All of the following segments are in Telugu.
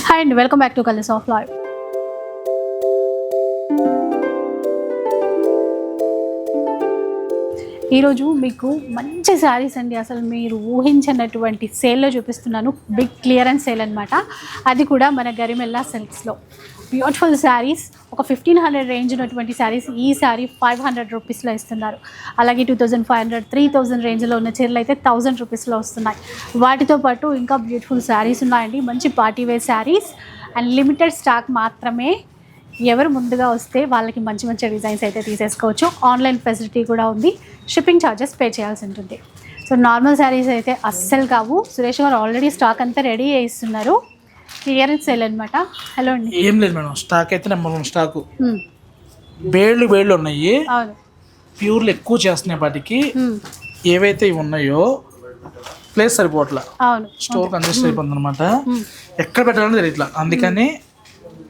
హాయ్ అండి, welcome back to colours of life. ఈరోజు మీకు మంచి శారీస్ అండి, అసలు మీరు ఊహించినటువంటి సేల్లో చూపిస్తున్నాను. బిగ్ క్లియరెన్స్ సేల్ అనమాట. అది కూడా మన గరిమెల్లా సిల్క్స్లో బ్యూటిఫుల్ శారీస్. ఒక 1500 రేంజ్ ఉన్నటువంటి శారీస్ ఈ శారీ 500 రూపీస్లో ఇస్తున్నారు. అలాగే 2500, 3000 రేంజ్లో ఉన్న చీరలు అయితే 1000 రూపీస్లో వస్తున్నాయి. వాటితో పాటు ఇంకా బ్యూటిఫుల్ శారీస్ ఉన్నాయండి, మంచి party wear saris. And limited stock మాత్రమే. ఎవరు ముందుగా వస్తే వాళ్ళకి మంచి మంచి డిజైన్స్ అయితే తీసేసుకోవచ్చు. ఆన్లైన్ ఫెసిలిటీ కూడా ఉంది. షిప్పింగ్ ఛార్జెస్ పే చేయాల్సి ఉంటుంది. సో నార్మల్ శారీస్ అయితే అస్సలు కావు. సురేష్ గారు ఆల్రెడీ స్టాక్ అంతా రెడీ చేయిస్తున్నారు. క్లియరెన్స్ సేల్ అనమాట. హలో అండి. ఏం లేదు మేడం, స్టాక్ అయితే నెంబర్ 1 స్టాకు. బేళ్ళు ఉన్నాయి. అవును, ప్యూర్లు ఎక్కువ చేస్తున్నాయి. వాటికి ఏవైతే ఇవి ఉన్నాయో ప్లేస్ సరిపోవట్లా. అవును, స్టోర్ కంజెస్ట్ అయిపోతుంది అనమాట. ఎక్కడ పెట్టాలని తెలియట్లా. అందుకని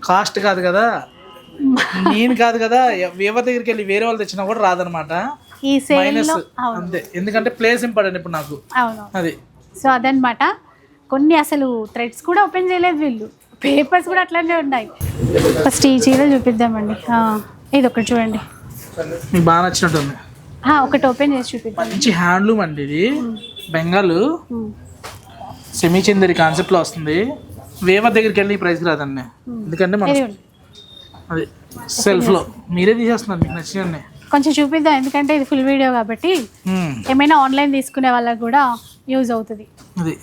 కాస్ట్ కాదు కదా, నేను కాదు కదా, ఎవరి దగ్గరికి వెళ్ళి వేరే వాళ్ళు తెచ్చినా కూడా రాదనమాట. ఈ సేల్ మైనస్ అంతే. ఎందుకంటే ప్లేస్ ఇంపార్టెంట్ ఇప్పుడు నాకు. అవును, అది సో అదనమాట. కొన్ని అసలు థ్రెడ్స్ కూడా ఓపెన్ చేయలేదు వీళ్ళు, పేపర్స్ కూడా అట్లానే ఉన్నాయి. ఫస్ట్ ఈ చీరలు చూపిద్దామండి. ఇది ఒకటి చూడండి, మీకు బాగా నచ్చినట్టుంది. ఒకటి ఓపెన్ చేసి చూపిద్దాం. మంచి హ్యాండ్లూమ్ అండి ఇది. బెంగాల్ సెమీ చందరి కాన్సెప్ట్లో వస్తుంది. వేవర్ దగ్గరికి వెళ్ళి ఈ ప్రైస్కి రాదండి. ఎందుకంటే మనం అది సెల్ఫ్లో మీరే తీసేస్తున్నారు, మీకు నచ్చినవి కొంచెం చూపిద్దాం. ఎందుకంటే ఇది ఫుల్ వీడియో కాబట్టి ఏమైనా ఆన్లైన్ తీసుకునే వాళ్ళకి కూడా యూజ్ అవుతుంది. అది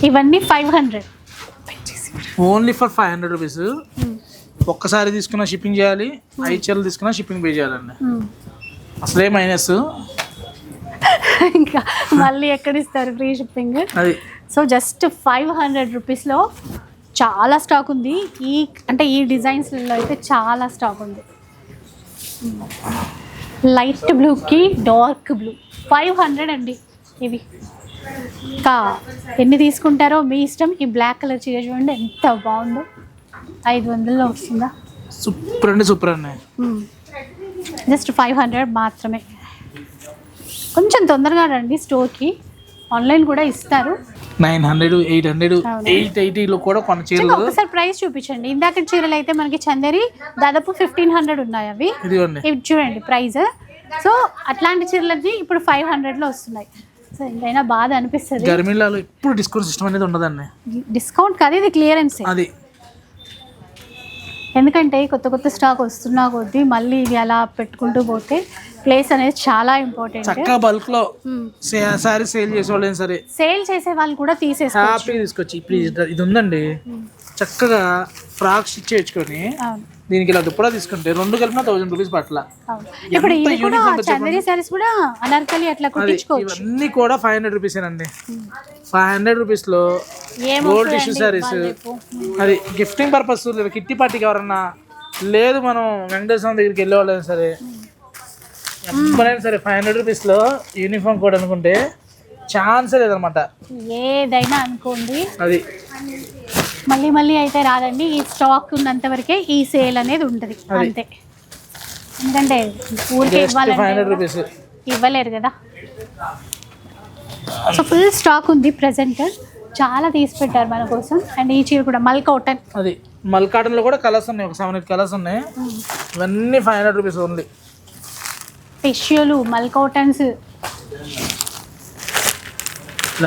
ఇవన్నీ 500, ఓన్లీ ఫర్ 500 రూపీస్. ఒక్కసారి తీసుకున్నా షిప్పింగ్ చేయాలి, 5 చీరలు తీసుకున్నా షిప్పింగ్ పే చేయాలండి. అసలే మైనస్. ఇంకా మళ్ళీ ఎక్కడిస్తారు ఫ్రీ షిప్పింగ్. అది సో జస్ట్ 500 రూపీస్లో చాలా స్టాక్ ఉంది. ఈ డిజైన్స్లో అయితే చాలా స్టాక్ ఉంది. లైట్ బ్లూకి డార్క్ బ్లూ 500 అండి. ఇవి ఇంకా ఎన్ని తీసుకుంటారో మీ ఇష్టం. ఈ బ్లాక్ కలర్ చీర చూడండి ఎంత బాగుందో. 500లో వస్తుందా? సూపర్ అండి, సూపర్ అండి. జస్ట్ 500 మాత్రమే. కొంచెం తొందరగా రండి స్టోర్కి, ఆన్లైన్ కూడా ఇస్తారు. 900, 800, 880లో కూడా కొన్ని చీరలు. ఒకసారి ప్రైస్ చూపించండి. ఇందాక చీరలు అయితే మనకి చందేరి దాదాపు 1500 ఉన్నాయి. అవి ఇవి చూడండి ప్రైస్. సో అట్లాంటి చీరలకి ఇప్పుడు 500లో వస్తున్నాయి. సో ఎంతైనా బాధ అనిపిస్తుంది. గర్మిలాలో ఇప్పుడు డిస్కౌంట్ సిస్టమ్ అనేది ఉండదండి. డిస్కౌంట్ కాదు, ఇది క్లియరెన్స్. అది ఎందుకంటే కొత్త కొత్త స్టాక్ వస్తున్నా కొద్దీ మళ్ళీ ఇది అలా పెట్టుకుంటూ పోతే ప్లేస్ అనేది చాలా ఇంపార్టెంట్. చక్కగా బల్క్ లో సారీ సేల్ చేసే వాళ్ళు సరే, సేల్ చేసే వాళ్ళు కూడా హ్యాపీ తీసుకొచ్చి ఇప్పుడు ఇది ఉందండి. చక్కగా ఫ్రాక్ స్టిచ్ చేసుకొని దీనికి ఇలా దుప్పడా తీసుకుంటే 2 కలిపిన 1000 రూపీస్ పట్ల. ఇప్పుడు ఇవి కూడా చందేరి సారీస్ కూడా అనార్కలి అట్లా కుట్టించుకోవచ్చు. ఇవన్నీ కూడా 500 రూపీస్ అండి. 500 రూపీస్ లో గోల్డ్ టిష్యూ సారీస్. అది గిఫ్టింగ్ పర్పస్, లేదా కిట్టి పార్టీకి ఎవరన్నా, లేదు మనం వెంకటేశ్వర దగ్గరికి వెళ్ళే వాళ్ళైనా సరే, ఎవరైనా సరే 500 రూపీస్ లో యూనిఫామ్ కోడ్ అనుకుంటే ఛాన్సే లేదనమాట. ఏదైనా అనుకోండి, అది మళ్ళీ మళ్ళీ అయితే రాదండి. ఈ స్టాక్ ఉన్నంత వరకే ఈ సేల్ అనేది ఉంటుంది అంతే. ఎందుకంటే ఊరికే ఇవ్వలేరు కదా. సో ఫుల్ స్టాక్ ఉంది ప్రెసెంట్, చాలా తీసి పెట్టారు మన కోసం. అండ్ ఈ చీర కూడా మల్ కాటన్. అది మల్ కాటన్ లో కూడా కలర్స్ ఉన్నాయి, ఒక 7-8 కలర్స్ ఉన్నాయి. ఇవన్నీ 500 రూపీస్ ఓన్లీ. టిష్యూలు, మల్ కాటన్స్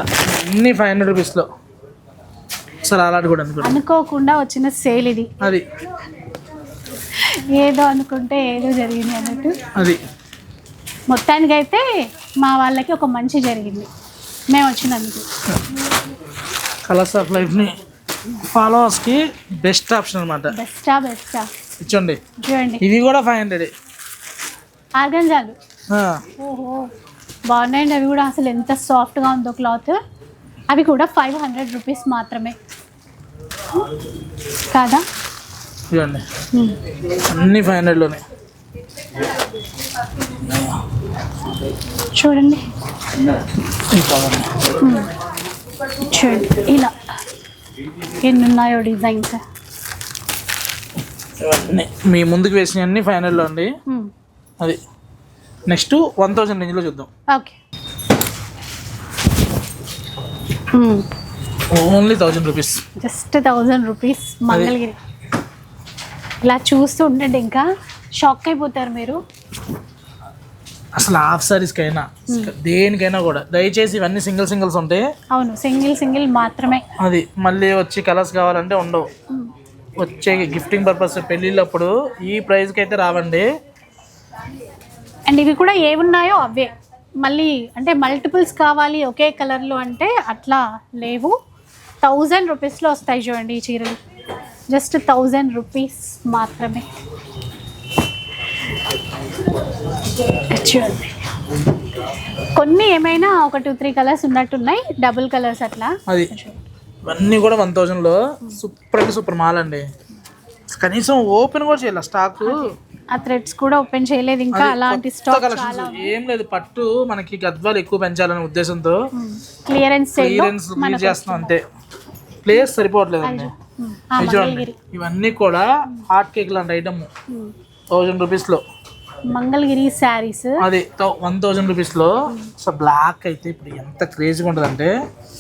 అన్ని 500 రూపీస్లో. సరే అలాంటి కూడా అనుకోకుండా వచ్చిన సేల్ ఇది. అది ఏదో అనుకుంటే ఏదో జరిగింది అన్నట్టు. అది మొత్తానికైతే మా వాళ్ళకి ఒక మంచి జరిగింది మేము వచ్చినందుకు. కలర్స్ ఆఫ్ లైఫ్ని ఫాలోవర్స్కి బెస్ట్ ఆప్షన్ అనమాట. బెస్టా ఇచ్చండి. చూడండి ఇవి కూడా 500 ఆర్గంజాలు. ఓహో బాగున్నాయండి అవి కూడా. అసలు ఎంత సాఫ్ట్గా ఉందో క్లాత్. అవి కూడా 500 రూపీస్ మాత్రమే కాదా? చూడండి అన్ని 500లోనే. చూడండి చూడండి ఇలా ఎన్ని ఉన్నాయో డిజైన్స్. మీ ముందుకు వేసినవన్నీ 500లో అండి. అది నెక్స్ట్ 1000 రేంజ్లో చూద్దాం. Okay only 1000 rupees. Just 1000 rupees Mangalagiri. ఇలా చూస్తూ ఉండండి, ఇంకా షాక్ అయిపోతారు మీరు. అసలు హాఫ్ సారీస్కి అయినా దేనికైనా కూడా దయచేసి ఇవన్నీ సింగిల్స్ ఉంటాయి. అవును, సింగిల్ మాత్రమే. అది మళ్ళీ వచ్చి కలర్స్ కావాలంటే ఉండవు. వచ్చే గిఫ్టింగ్ పర్పస్ పెళ్ళిళ్ళప్పుడు ఈ ప్రైస్కి అయితే రావండి. అండ్ ఇవి కూడా ఏమున్నాయో అవే, మళ్ళీ అంటే మల్టిపుల్స్ కావాలి ఒకే కలర్లో అంటే అట్లా లేవు. 1000 రూపీస్లో వస్తాయి చూడండి ఈ చీరలు. జస్ట్ 1000 రూపీస్ మాత్రమే. చూడండి, కొన్ని ఏమైనా ఒక 2-3 కలర్స్ ఉన్నట్టున్నాయి, డబుల్ కలర్స్ అట్లా. అది ఇవన్నీ కూడా 1000లో సూపర్ అంటే సూపర్ మాల్ అండి. కనీసం ఓపెన్ కూడా చేయాలి స్టాక్. ఆ థ్రెడ్స్ కూడా ఓపెన్ చేయలేదు ఇంకా. అలాంటి స్టాక్ ఏం లేదు. పట్టు మనకి గద్వాలు ఎక్కువ పెంచాలనే ఉద్దేశంతో క్లియరెన్స్ చేస్తున్నాం అంతే. ప్లేస్ సరిపోవట్లేదు అండి. ఇవన్నీ కూడా హాట్ కేక్ లాంటి ఐటమ్ 1000 రూపీస్లో మంగళగిరి శారీస్. అది 1000 రూపీస్లో. సో బ్లాక్ అయితే ఇప్పుడు ఎంత క్రేజీగా ఉంటుంది అంటే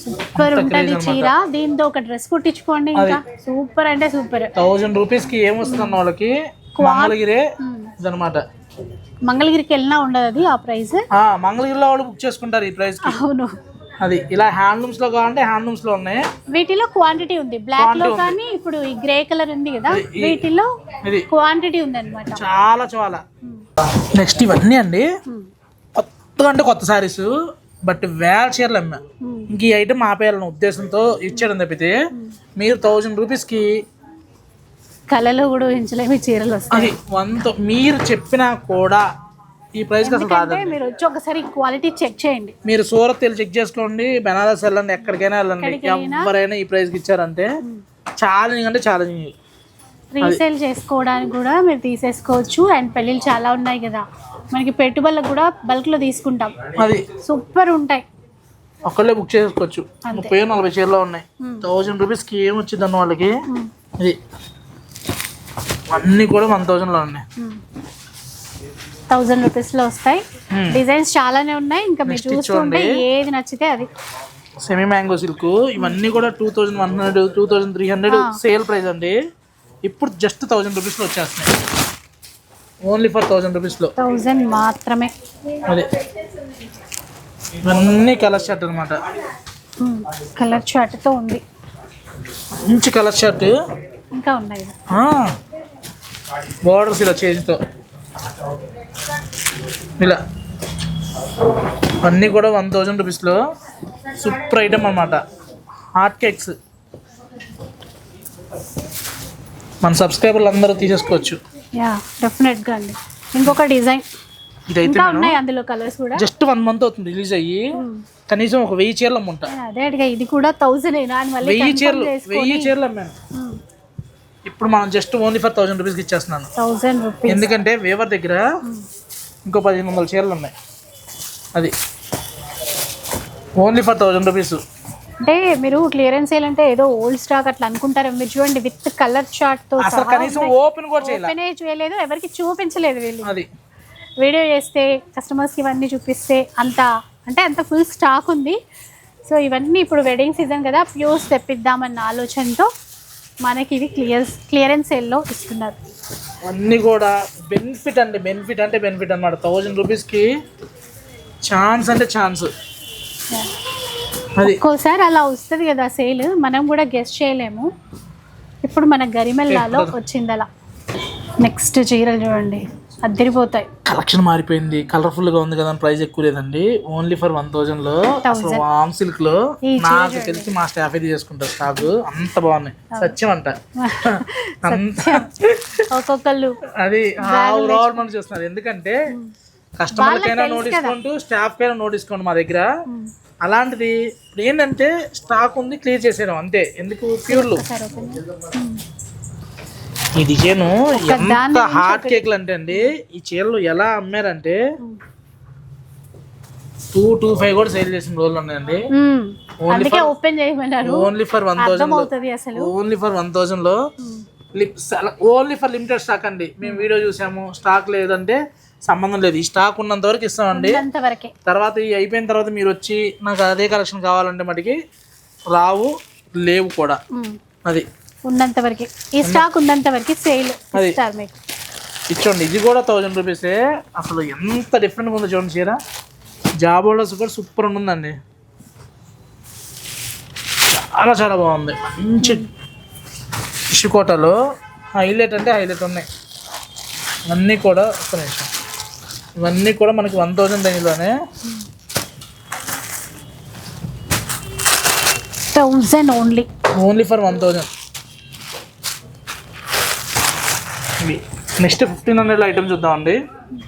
సూపర్ ఉంటుంది చీర. దీంతో ఒక డ్రెస్ కుట్టించుకోండి, ఇంకా సూపర్ అంటే సూపర్. 1000 రూపీస్కి ఏమొస్తుంది అన్న వాళ్ళకి మంగళగిరే ఇదనమాట. మంగళగిరికి వెళ్ళినా ఉండదు అది ఆ ప్రైస్. మంగళగిరిలో వాళ్ళు బుక్ చేసుకుంటారు ఈ ప్రైస్. అవును, అది ఇలా హ్యాండ్లూమ్స్ లో కావాలంటే హ్యాండ్లూమ్స్ లో ఉన్నాయి. వీటిలో క్వాంటిటీ ఉంది బ్లాక్ లో, కానీ ఇప్పుడు ఈ గ్రే కలర్ ఉంది కదా, వీటిలో క్వాంటిటీ ఉంది అనమాట. చాలా చాలా. నెక్స్ట్ ఇవన్నీ అండి కొత్తగా అంటే కొత్త సారీస్, బట్ వేల చీరలు అమ్మా. ఇంక ఈ ఐటమ్ ఆపేయాలన్న ఉద్దేశంతో ఇచ్చాడని తప్పితే మీరు 1000 రూపీస్కి కళలో కూడా ఊహించలేమి చీరలు వస్తాయి. అది మీరు చెప్పినా కూడా ఈ ప్రైస్కి అసలు రాదు. మీరు వచ్చి ఒకసారి క్వాలిటీ చెక్ చేయండి. మీరు సూరత్ వెళ్ళి చెక్ చేసుకోండి, బెనారస్ వెళ్ళండి, ఎక్కడికైనా వెళ్ళండి, ఎవరైనా ఈ ప్రైస్కి ఇచ్చారంటే ఛాలెంజింగ్ అంటే ఛాలెంజింగ్. రీసేల్ చేసుకోవడానికి కూడా మీరు తీసేసుకోవచ్చు. అండ్ పెళ్ళిళ్ళు చాలా ఉన్నాయి కదా, మనకి పెట్టుబడులకు కూడా బల్క్లో తీసుకుంటాం. అది సూపర్ ఉంటాయి. ఒక్కళ్ళే బుక్ చేసుకోవచ్చు. 30-40 చీరలో ఉన్నాయి. 1000 రూపీస్కి ఏమొచ్చింది అన్న వాళ్ళకి. ఇది అన్నీ కూడా 1000లో ఉన్నాయి. 1000 రూపీస్లో వస్తాయి. డిజైన్స్ చాలానే ఉన్నాయి, ఇంకా మీరు చూస్తుంటే ఏది నచ్చితే అది. సెమీ మ్యాంగో సిల్క్ ఇవన్నీ కూడా 2100, 2300 సేల్ ప్రైస్ అండి. ఇప్పుడు జస్ట్ 1000 రూపీస్లో వచ్చేస్తున్నాయి. ఓన్లీ ఫర్ 1000 రూపీస్లో 1000 మాత్రమే. అదే ఇవన్నీ కలర్ షర్ట్ అనమాట. కలర్ షర్ట్తో ఉంది, మంచి కలర్ షర్ట్ ఇంకా ఉన్నాయి. బోర్డర్స్ ఇలా చేతితో ఇలా అన్నీ కూడా 1000 రూపీస్లో సూపర్ ఐటమ్ అనమాట. హాట్ కేక్స్ మన సబ్స్క్రైబర్లు అందరూ తీసేసుకోవచ్చు. యా డెఫినెట్గా అండి. ఇంకొక డిజైన్ ఇదైతే ఉన్నాయి, అందులో కలర్స్ కూడా. జస్ట్ 1 మంత్ అవుతుంది రిలీజ్ అయ్యి. కనీసం ఒక 1000 చీరలు అమ్ముంటా. అదే అడిగా, ఇది కూడా 1000 1000 చీరలు అమ్మాను. ఇప్పుడు మనం జస్ట్ ఓన్లీ ఫర్ 1000 రూపీస్కి ఇచ్చేస్తున్నాను. 1000 రూపీస్. ఎందుకంటే వేవర్ దగ్గర ఇంకో 1500 చీరలు ఉన్నాయి. అది ఓన్లీ ఫర్ 1000 రూపీస్. అంటే మీరు క్లియరెన్స్ సేల్ అంటే ఏదో ఓల్డ్ స్టాక్ అట్లా అనుకుంటారు. మీరు చూడండి, విత్ కలర్ చార్ట్ తో అసలు కనీసం ఓపెన్ కూడా చేయలేదు, ఎవరికి చూపించలేదు వీళ్ళు. అది వీడియో చేస్తే కస్టమర్స్కి ఇవన్నీ చూపిస్తే అంత ఫుల్ స్టాక్ ఉంది. సో ఇవన్నీ ఇప్పుడు వెడ్డింగ్ సీజన్ కదా, ప్యూర్స్ తెప్పిద్దామన్న ఆలోచనతో మనకి ఇవి క్లియరెన్స్ సేల్లో ఇస్తున్నారు. అన్నీ కూడా బెనిఫిట్ అన్నమాట. 1000 రూపీస్కి ఛాన్స్ అంటే ఛాన్స్. ఒక్కోసారి అలా వస్తుంది కదా సేల్, మనం కూడా గెస్ట్ చేయలేము. ఇప్పుడు మన గరిమెల్లాలో వచ్చింది అలా. నెక్స్ట్ చీరలు చూడండి, అద్దరిపోతాయి. కలెక్షన్ మారిపోయింది, కలర్ఫుల్ గా ఉంది కదా, ప్రైస్ ఎక్కువ లేదండి. ఓన్లీ ఫర్ 1000లో వామ్ సిల్క్ లో నాకు తెలిసి మా స్టాఫ్ అయితే చేసుకుంటారు స్టాక్. అంత బాగున్నాయి, సత్యం అంట. ఒక్కొక్కళ్ళు అది మనం చూస్తున్నారు. ఎందుకంటే కస్టమర్కైనా నో డిస్కౌంట్, స్టాఫ్ కైనా నో డిస్కౌంట్ మా దగ్గర. అలాంటిది ఇప్పుడు ఏంటంటే స్టాక్ ఉంది, క్లియర్ చేసేయడం అంతే. ఎందుకు ప్యూర్లు ఈ డిజైన్ ఎంత హాట్ కేక్లు అంటే అండి, ఈ చీరలు ఎలా అమ్మారంటే 225 కూడా సేల్ చేసిన రోజులు ఉన్నాయండి. Only for 1000. ఓన్లీ ఫర్ 1000లో ఓన్లీ ఫర్ లిమిటెడ్ స్టాక్ అండి. మేము వీడియో చూసాము, స్టాక్ లేదంటే సంబంధం లేదు. ఈ స్టాక్ ఉన్నంత వరకు ఇస్తామండి. తర్వాత ఈ అయిపోయిన తర్వాత మీరు వచ్చి నాకు అదే కలెక్షన్ కావాలంటే మటుకి రావు. లేవు కూడా. అది ఉన్నంత వరకు ఈ స్టాక్ ఉన్నంత వరకు సేల్ ఇస్తారు మీకు. ఇచ్చోండి ఇది కూడా 1000 రూపీసే. అసలు ఎంత డిఫరెంట్గా ఉందో చూడండి చీర. జాబ్ హోల్డర్స్ కూడా సూపర్ ఉందండి, చాలా చాలా బాగుంది. మంచి ఇషుకోటలో హైలైట్ అంటే హైలైట్ ఉన్నాయి ఇవన్నీ కూడా. ఒక్క నిమిషం, ఇవన్నీ కూడా మనకి 1000 రేంజ్లోనే. 1000 ఓన్లీ ఫర్ 1000. నెక్స్ట్ 1500 ఐటమ్ చూద్దామండి.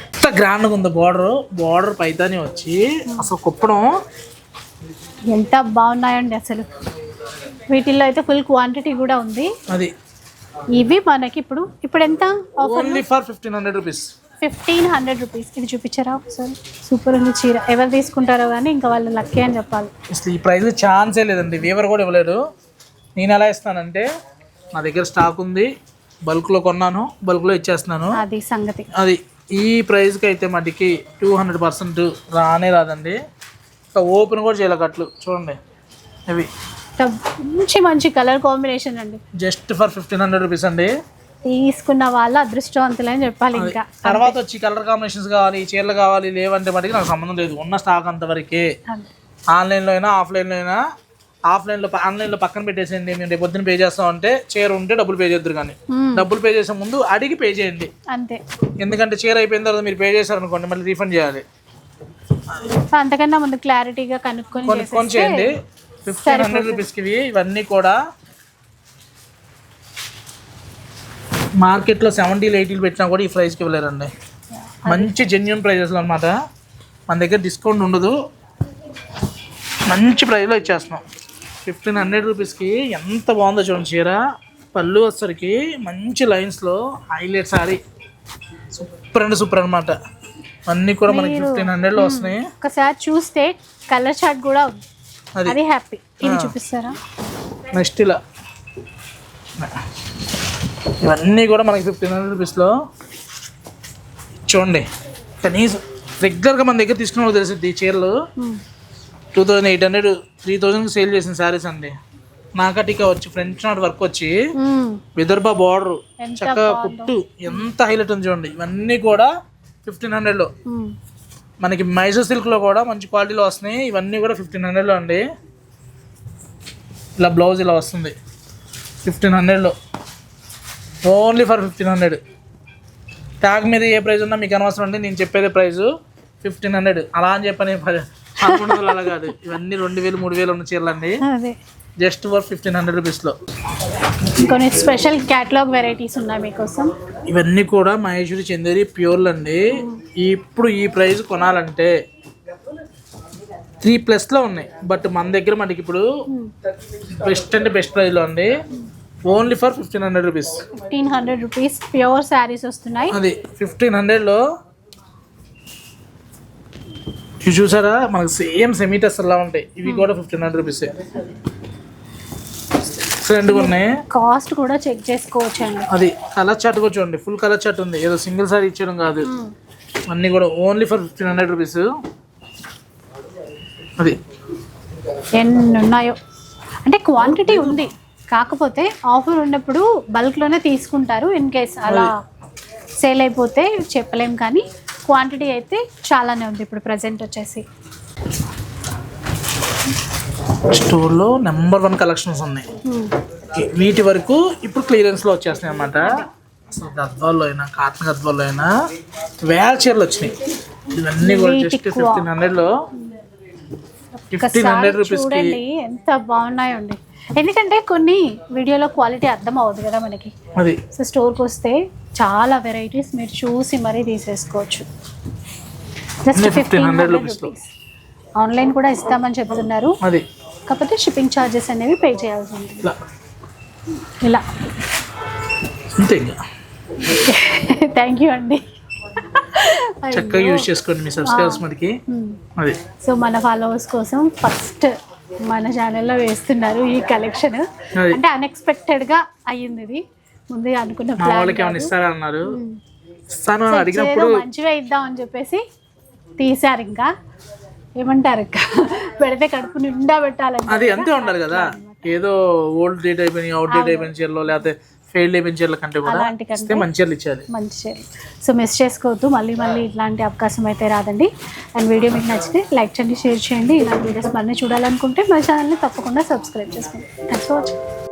ఎంత గ్రాండ్గా ఉంది బార్డర్ పైతాని వచ్చి అసలు కుప్పడం ఎంత బాగున్నాయండి అసలు. వీటిల్లో అయితే ఫుల్ క్వాంటిటీ కూడా ఉంది. అది ఇవి మనకి ఇప్పుడు ఎంత ఓన్లీ ఫర్ 1500 రూపీస్. 1500 రూపీస్. ఇది చూపించారా ఒకసారి, సూపర్ ఉంది చీర. ఎవరు తీసుకుంటారో కానీ ఇంకా వాళ్ళు లక్కీ అని చెప్పాలి. అసలు ఈ ప్రైస్ ఛాన్సే లేదండి, వీవర్ కూడా ఇవ్వలేడు. నేను ఎలా ఇస్తానంటే నా దగ్గర స్టాక్ ఉంది, బల్క్లో కొన్నాను, బల్క్లో ఇచ్చేస్తున్నాను. అది సంగతి. అది ఈ ప్రైస్కి అయితే మటుకి 200% రానే రాదండి. ఇంకా ఓపెన్ కూడా చేయలే కట్లు చూడండి. ఇవి మంచి కలర్ కాంబినేషన్ అండి. జస్ట్ ఫర్ 1500 రూపీస్ అండి. తీసుకున్న వాళ్ళు అదృష్టవంతులని చెప్పాలి. ఇంకా తర్వాత వచ్చి కలర్ కాంబినేషన్స్ కావాలి, చీరలు కావాలి, లేవంటే మటుకి నాకు సంబంధం లేదు. ఉన్న స్టాక్ అంతవరకే. ఆన్లైన్లో అయినా ఆఫ్లైన్లో అయినా. ఆన్లైన్లో పక్కన పెట్టేసేయండి, మేము రేపు పొద్దున్న పే చేస్తామంటే చీర ఉంటే డబ్బులు పే చేద్దరు, కానీ డబ్బులు పే చేసే ముందు అడిగి పే చేయండి అంతే. ఎందుకంటే చీర అయిపోయిన తర్వాత మీరు పే చేశారనుకోండి మళ్ళీ రీఫండ్ చేయాలి. అంతకన్నా ముందు క్లారిటీగా కనుక్కొని చేయండి. 1500 రూపీస్కి ఇవన్నీ కూడా మార్కెట్లో 70, 80 పెట్టినా కూడా ఈ ప్రైస్కి ఇవ్వలేరండి. మంచి జెన్యూన్ ప్రైజెస్లో అనమాట. మన దగ్గర డిస్కౌంట్ ఉండదు, మంచి ప్రైస్లో ఇచ్చేస్తున్నాం. 1500 రూపీస్కి ఎంత బాగుందో చూడండి చీర. పళ్ళు వచ్చరికి మంచి లైన్స్లో హైలైట్ సారీ, సూపర్ అండి సూపర్ అనమాట. అన్నీ కూడా మనకి 1500లో వస్తున్నాయి. ఒకసారి చూస్తే కలర్ చార్ట్ కూడా ఉంది, అది హ్యాపీ. ఇది చూపిస్తారా? నెక్స్ట్ ఇలా ఇవన్నీ కూడా మనకి 1500 రూపీస్లో చూడండి. కనీసం రెగ్యులర్గా మన దగ్గర తీసుకున్న వాళ్ళు తెలిసింది ఈ చీరలు 2800, 3000కి సేల్ చేసిన శారీస్ అండి. నాకటిక వచ్చి ఫ్రంట్ నాట్ వర్క్ వచ్చి విదర్భ బార్డర్ చక్కగా కుట్టు ఎంత హైలైట్ ఉంది చూడండి. ఇవన్నీ కూడా 1500లో. మనకి మైసూర్ సిల్క్లో కూడా మంచి క్వాలిటీలో వస్తున్నాయి. ఇవన్నీ కూడా 1500లో అండి. ఇలా బ్లౌజ్ ఇలా వస్తుంది 1500లో, ఓన్లీ ఫర్ 1500. ట్యాగ్ మీద ఏ ప్రైస్ ఉన్నా మీకు అనవసరం అండి, నేను చెప్పేదే ప్రైస్ 1500. అలా అని చెప్పని 1100 అలా కాదు. ఇవన్నీ 2000, 3000 ఉన్న చీరలు అండి. జస్ట్ ఫర్ 1500 రూపీస్లో. కొన్ని స్పెషల్ క్యాటలాగ్ వెరైటీస్ ఉన్నాయి మీకోసం. ఇవన్నీ కూడా మహేశ్వరి చందేరి ప్యూర్లు అండి. ఇప్పుడు ఈ ప్రైస్ కొనాలంటే 3+లో ఉన్నాయి. బట్ మన దగ్గర మనకి ఇప్పుడు బెస్ట్ అంటే బెస్ట్ ప్రైస్లో అండి. Only for 1500 rupees. 1500 rupees pure saris వస్తున్నాయి. అది 1500లో ఇవి చూసారా, మనకు సేమ్ సెమీటర్స్ అలా ఉంటాయి. ఇవి కూడా 1500 రూపీసే. ఎక్సలెంట్గా ఉన్నాయి. కాస్ట్ కూడా చెక్ చేసుకోవచ్చు అండి. అది కలర్ చార్ట్ కూడా చూడండి, ఫుల్ కలర్ చార్ట్ ఉంది, ఏదో సింగిల్ సారీ ఇచ్చేయడం కాదు. అన్నీ కూడా ఓన్లీ ఫర్ 1500 రూపీస్. అది ఎన్ని ఉన్నాయో అంటే క్వాంటిటీ ఉంది, కాకపోతే ఆఫర్ ఉన్నప్పుడు బల్క్లోనే తీసుకుంటారు. ఇన్ కేస్ అలా సేల్ అయిపోతే చెప్పలేం, కానీ క్వాంటిటీ అయితే చాలానే ఉంది ఇప్పుడు ప్రజెంట్ వచ్చేసి. స్టోర్లో నెంబర్ 1 కలెక్షన్స్ ఉన్నాయి. వీటి వరకు ఇప్పుడు క్లియరెన్స్లో వచ్చేస్తున్నాయి అన్నమాట. అసలు గద్వాల్లో అయినా కాటన్ గద్వాల్లో అయినా వేల చీరలు వచ్చినాయి. ఇవన్నీ కూడా జస్ట్ 1500లో. 1500 రూపీస్కి ఎంత బాగున్నాయండి. ఎందుకంటే కొన్ని వీడియోలో క్వాలిటీ అర్థం అవ్వదు కదా మనకి. అది సో స్టోర్కి వస్తే చాలా వెరైటీస్ మీరు చూసి మరీ తీసేసుకోవచ్చు. Just 1500 rupees. ఆన్లైన్ కూడా ఇస్తామని చెప్తున్నారు, అది కాకపోతే షిప్పింగ్ ఛార్జెస్ అనేవి పే చేయాల్సి ఉంటుంది. ఇలా అంతే. థ్యాంక్ యూ అండి, చక్కగా యూజ్ చేసుకోండి మీ సబ్స్క్రైబర్స్ మనకి. అది సో మన ఫాలోవర్స్ కోసం ఫస్ట్ మన ఛానల్లో వేస్తున్నారు ఈ కలెక్షన్. అంటే అన్ఎక్స్పెక్టెడ్గా అయ్యింది ఇది, ముందే అనుకున్న ప్లాన్. ఇస్తారన్నారు, ఇస్తాను అడిగినప్పుడు మంచిగా ఇద్దాం అని చెప్పేసి తీసారు. ఇంకా ఏమంటారు, ఇంకా పెడితే కడుపు నిండా పెట్టాలని అది అంతే ఉండాలి కదా. ఏదో ఓల్డ్ డేట్ అయిపోయినాయి, అవుట్ డేట్ అయిపోయిన చీరలో లేకపోతే ఫెయిల్ అయిపోయిన చీరల కంటే కూడా అలాంటి ఇస్తే మంచి చీరలు ఇచ్చేయాలి. మంచి చీరలు. సో మిస్ చేసుకోవద్దు, మళ్ళీ ఇట్లాంటి అవకాశం అయితే రాదండి. అండ్ వీడియో మీకు నచ్చితే లైక్ చేయండి, షేర్ చేయండి. ఇలాంటి వీడియోస్ మళ్ళీ చూడాలనుకుంటే మా ఛానల్ని తప్పకుండా సబ్స్క్రైబ్ చేసుకోండి. Thanks for watching.